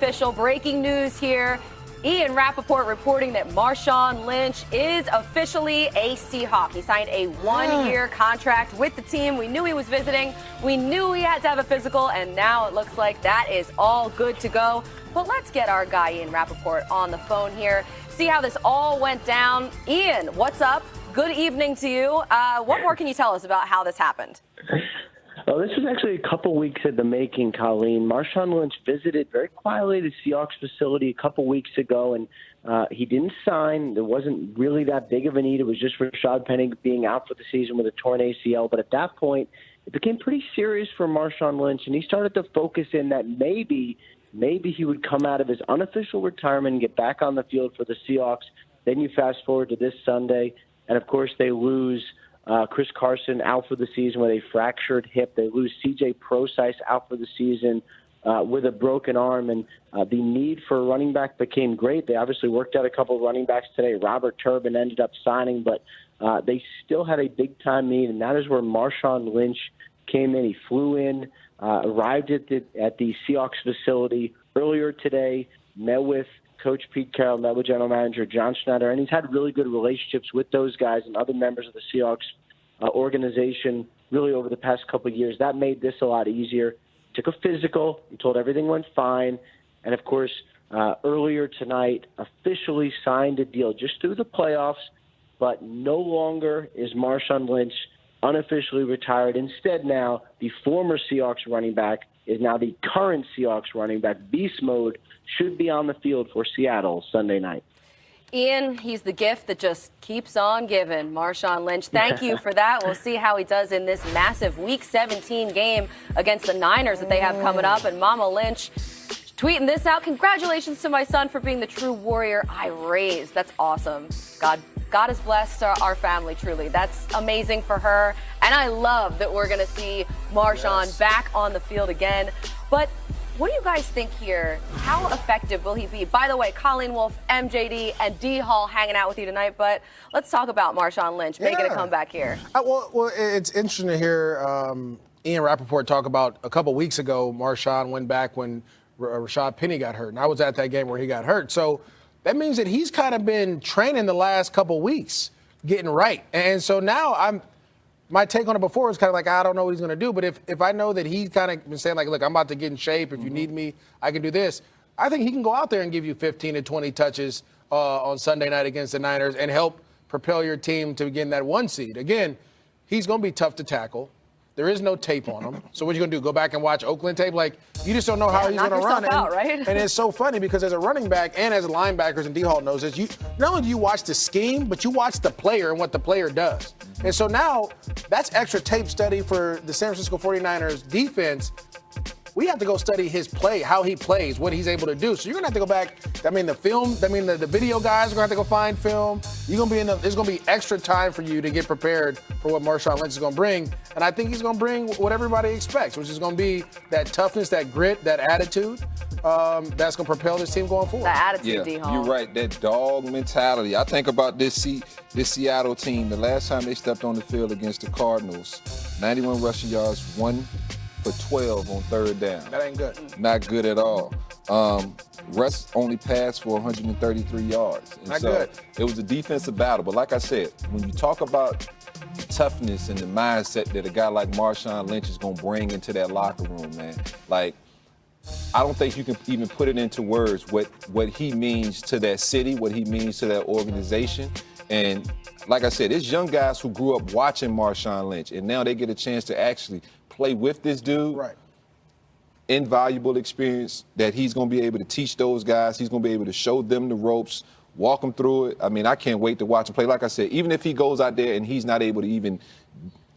Official breaking news here. Ian Rappaport reporting that Marshawn Lynch is officially a Seahawk. He signed a one-year contract with the team. We knew he was visiting. We knew he had to have a physical, and now it looks like that is all good to go. But let's get our guy Ian Rappaport on the phone here, see how this all went down. Ian, what's up? Good evening to you. What more can you tell us about how this happened? Well, this was actually a couple weeks in the making, Colleen. Marshawn Lynch visited very quietly the Seahawks facility a couple weeks ago, and he didn't sign. There wasn't really that big of a need. It was just for Sharpe being out for the season with a torn ACL. But at that point, it became pretty serious for Marshawn Lynch, and he started to focus in that maybe he would come out of his unofficial retirement and get back on the field for the Seahawks. Then you fast forward to this Sunday, and, of course, they lose Chris Carson out for the season with a fractured hip. They lose C.J. Prosise out for the season with a broken arm. And the need for a running back became great. They obviously worked out a couple of running backs today. Robert Turbin ended up signing, but they still had a big-time need, and that is where Marshawn Lynch came in. He flew in, arrived at the Seahawks facility earlier today, met with Coach Pete Carroll, met with General Manager John Schneider, and he's had really good relationships with those guys and other members of the Seahawks organization really over the past couple of years. That made this a lot easier. Took a physical. He told everything went fine. And, of course, earlier tonight officially signed a deal just through the playoffs, but no longer is Marshawn Lynch unofficially retired. Instead now, the former Seahawks running back is now the current Seahawks running back. Beast mode should be on the field for Seattle Sunday night. Ian, he's the gift that just keeps on giving. Marshawn Lynch, thank you for that. We'll see how he does in this massive Week 17 game against the Niners that they have coming up. And Mama Lynch tweeting this out. Congratulations to my son for being the true warrior I raised. That's awesome. God has blessed our family, truly. That's amazing for her. And I love that we're going to see Marshawn back on the field again. But what do you guys think here? How effective will he be? By the way, Colleen Wolfe, MJD, and D. Hall hanging out with you tonight. But let's talk about Marshawn Lynch making a comeback here. Well, it's interesting to hear Ian Rappaport talk about a couple weeks ago, Marshawn went back when Rashad Penny got hurt. And I was at that game where he got hurt. So that means that he's kind of been training the last couple weeks, getting right. And so now my take on it before is kind of like, I don't know what he's going to do. But if I know that he's kind of been saying, like, look, I'm about to get in shape. If you need me, I can do this. I think he can go out there and give you 15 to 20 touches on Sunday night against the Niners and help propel your team to getting that 1 seed. Again, he's going to be tough to tackle. There is no tape on him. So what are you going to do, go back and watch Oakland tape? Like, you just don't know how he's going to run. Right? And it's so funny because as a running back and as linebackers, and D. Hall knows this, not only do you watch the scheme, but you watch the player and what the player does. And so now that's extra tape study for the San Francisco 49ers defense. We have to go study his play, how he plays, what he's able to do. So you're going to have to go back. I mean, the video guys are going to have to go find film. There's going to be extra time for you to get prepared for what Marshawn Lynch is going to bring. And I think he's going to bring what everybody expects, which is going to be that toughness, that grit, that attitude that's going to propel this team going forward. That attitude, D-Hall. You're right, that dog mentality. I think about this Seattle team. The last time they stepped on the field against the Cardinals, 91 rushing yards, 1 for 12 on third down. That ain't good. Not good at all. Russ only passed for 133 yards. And Not so good. It was a defensive battle. But like I said, when you talk about toughness and the mindset that a guy like Marshawn Lynch is going to bring into that locker room, man, like, I don't think you can even put it into words what he means to that city, what he means to that organization. And like I said, it's young guys who grew up watching Marshawn Lynch, and now they get a chance to actually play with this dude. Right. Invaluable experience that he's going to be able to teach those guys. He's going to be able to show them the ropes, walk them through it. I mean, I can't wait to watch him play. Like I said, even if he goes out there and he's not able to even,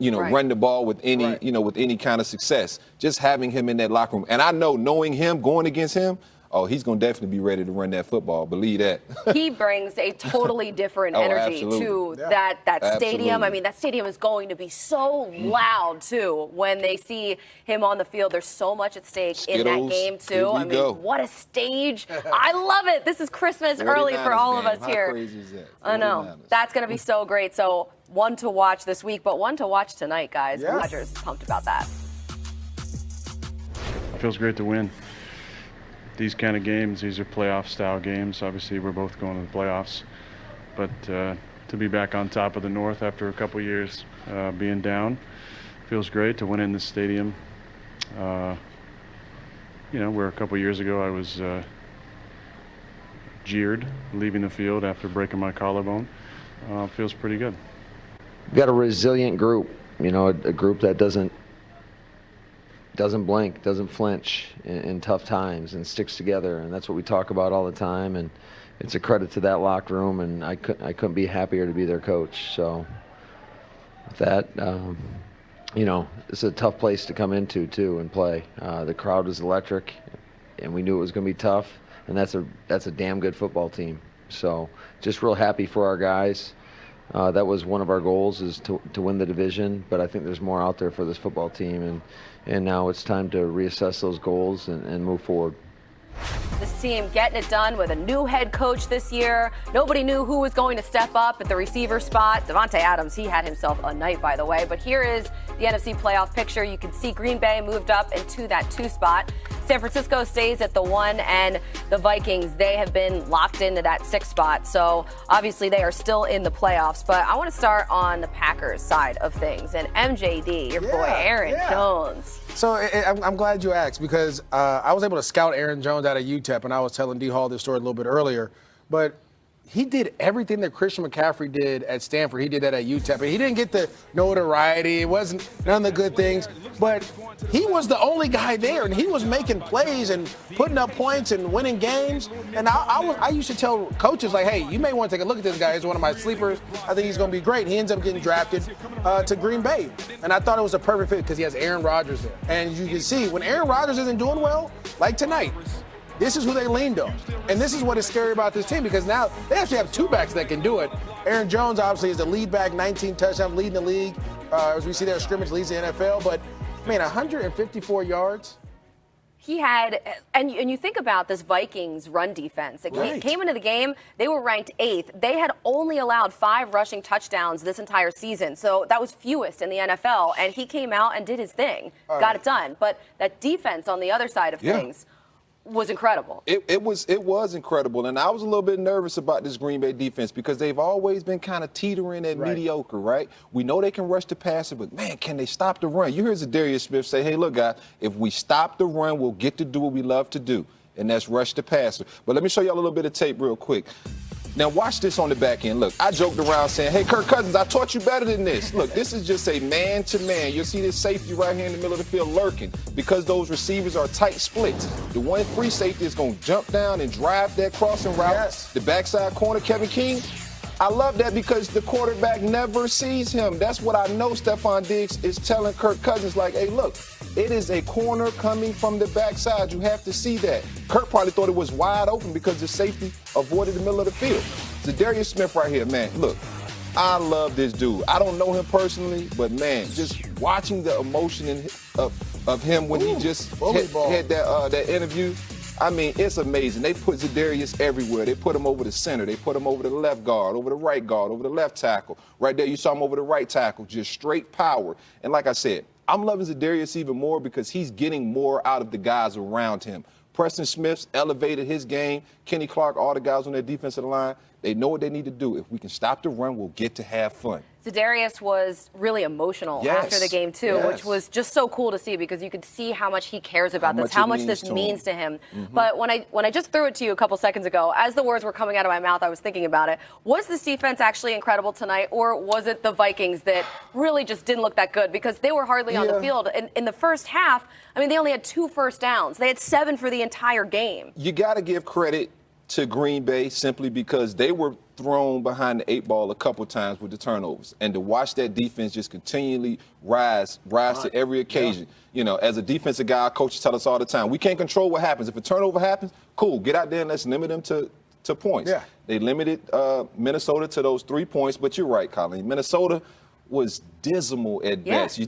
run the ball with any, with any kind of success, just having him in that locker room. And I know, knowing him, going against him, oh, he's going to definitely be ready to run that football. Believe that. He brings a totally different energy to that stadium. I mean, that stadium is going to be so loud, too, when they see him on the field. There's so much at stake in that game, too. I mean, what a stage. I love it. This is Christmas early for all of us here. How crazy is that? I know. That's going to be so great. So one to watch this week, but one to watch tonight, guys. Yes. Rodgers is pumped about that. Feels great to win. these kind of games, these are playoff-style games. Obviously, we're both going to the playoffs. But to be back on top of the North after a couple years being down feels great. To win in this stadium, where a couple years ago I was jeered leaving the field after breaking my collarbone, feels pretty good. We've got a resilient group, a group that doesn't blink, doesn't flinch in tough times, and sticks together. And that's what we talk about all the time. And it's a credit to that locker room, and I couldn't be happier to be their coach. So with that, it's a tough place to come into too and play. The crowd was electric, and we knew it was going to be tough. And that's a damn good football team. So just real happy for our guys. That was one of our goals, is to win the division. But I think there's more out there for this football team, and now it's time to reassess those goals and move forward. This team getting it done with a new head coach this year. Nobody knew who was going to step up at the receiver spot. Devontae Adams, he had himself a night, by the way. But here is the NFC playoff picture. You can see Green Bay moved up into that 2 spot. San Francisco stays at the 1, and the Vikings, they have been locked into that 6 spot. So obviously they are still in the playoffs. But I want to start on the Packers side of things. And MJD, your boy Aaron Jones. So I'm glad you asked, because I was able to scout Aaron Jones out of UTEP, and I was telling D. Hall this story a little bit earlier. But he did everything that Christian McCaffrey did at Stanford. He did that at UTEP. And he didn't get the notoriety. It wasn't none of the good things. But he was the only guy there, and he was making plays and putting up points and winning games. And I used to tell coaches, like, hey, you may want to take a look at this guy. He's one of my sleepers. I think he's going to be great. He ends up getting drafted to Green Bay. And I thought it was a perfect fit because he has Aaron Rodgers there. And you can see, when Aaron Rodgers isn't doing well, like tonight, this is who they leaned on. And this is what is scary about this team, because now they actually have 2 backs that can do it. Aaron Jones, obviously, is the lead back, 19 touchdowns, leading the league. As we see there, scrimmage leads the NFL. But, man, 154 yards. He had, and you think about this Vikings run defense. It came into the game, they were ranked 8th. They had only allowed 5 rushing touchdowns this entire season. So that was fewest in the NFL. And he came out and did his thing, got it done. But that defense on the other side of things was incredible. It was incredible, and I was a little bit nervous about this Green Bay defense because they've always been kind of teetering at mediocre, right? We know they can rush the passer, but man, can they stop the run? You heard Zadarius Smith say, hey, look, guys, if we stop the run, we'll get to do what we love to do, and that's rush the passer. But let me show y'all a little bit of tape real quick. Now, watch this on the back end. Look, I joked around saying, hey, Kirk Cousins, I taught you better than this. Look, this is just a man-to-man. You'll see this safety right here in the middle of the field lurking because those receivers are tight splits. The one free safety is going to jump down and drive that crossing route. The backside corner, Kevin King, I love that because the quarterback never sees him. That's what I know Stephon Diggs is telling Kirk Cousins, like, hey, look, it is a corner coming from the backside. You have to see that. Kirk probably thought it was wide open because the safety avoided the middle of the field. Zadarius Smith right here, man, look, I love this dude. I don't know him personally, but, man, just watching the emotion of him when he just had that interview, I mean, it's amazing. They put Zadarius everywhere. They put him over the center. They put him over the left guard, over the right guard, over the left tackle. Right there, you saw him over the right tackle, just straight power. And like I said, I'm loving Zadarius even more because he's getting more out of the guys around him. Preston Smith's elevated his game. Kenny Clark, all the guys on their defensive line, they know what they need to do. If we can stop the run, we'll get to have fun. Zadarius was really emotional after the game, too, which was just so cool to see because you could see how much he cares about this, how much this means to him. But when I just threw it to you a couple seconds ago, as the words were coming out of my mouth, I was thinking about it. Was this defense actually incredible tonight, or was it the Vikings that really just didn't look that good? Because they were hardly on the field. In the first half, I mean, they only had 2 first downs. They had 7 for the entire game. You got to give credit to Green Bay simply because they were thrown behind the 8 ball a couple times with the turnovers. And to watch that defense just continually rise to every occasion. You know, as a defensive guy, our coaches tell us all the time, we can't control what happens. If a turnover happens, cool, get out there and let's limit them to points. They limited Minnesota to those 3 points, but you're right, Colin. Minnesota was dismal at best.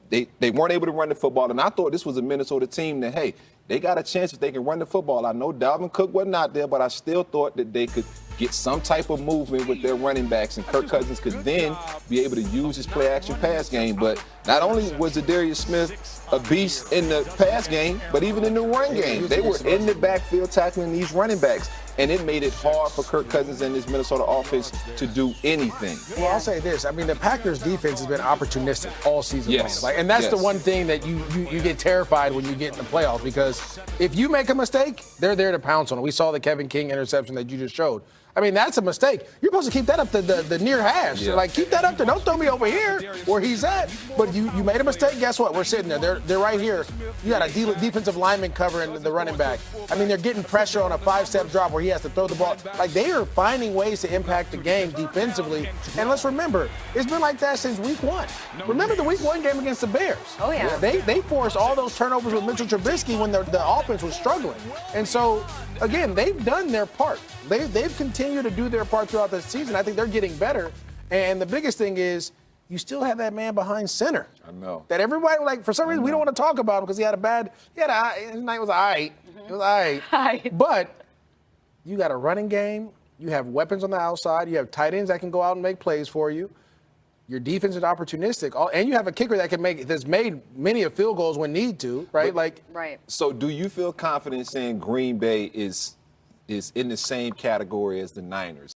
They weren't able to run the football, and I thought this was a Minnesota team that, hey, they got a chance if they can run the football. I know Dalvin Cook wasn't out there, but I still thought that they could get some type of movement with their running backs, and Kirk Cousins could then be able to use his play-action pass game. But not only was Zadarius Smith a beast in the pass game, but even in the run game, they were in the backfield tackling these running backs, and it made it hard for Kirk Cousins and this Minnesota offense to do anything. Well, I'll say this. I mean, the Packers' defense has been opportunistic all season long. And that's the one thing that you get terrified when you get in the playoffs, because if you make a mistake, they're there to pounce on it. We saw the Kevin King interception that you just showed. I mean, that's a mistake. You're supposed to keep that up to the near hash. Yeah. Like, keep that up there. Don't throw me over here where he's at. But you made a mistake. Guess what? We're sitting there. They're right here. You got a defensive lineman covering the running back. I mean, they're getting pressure on a 5-step drop where he has to throw the ball. Like, they are finding ways to impact the game defensively. And let's remember, it's been like that since week 1. Remember the week 1 game against the Bears? Oh, yeah. They forced all those turnovers with Mitchell Trubisky when the offense was struggling. And so, again, they've done their part. They've continued to do their part throughout the season. I think they're getting better. And the biggest thing is you still have that man behind center. I know. That everybody, like, for some reason, we don't want to talk about him because his night was all right. It was all right. But you got a running game. You have weapons on the outside. You have tight ends that can go out and make plays for you. Your defense is opportunistic. And you have a kicker that's made many of field goals when need to, right? Right. So do you feel confident saying Green Bay is in the same category as the Niners?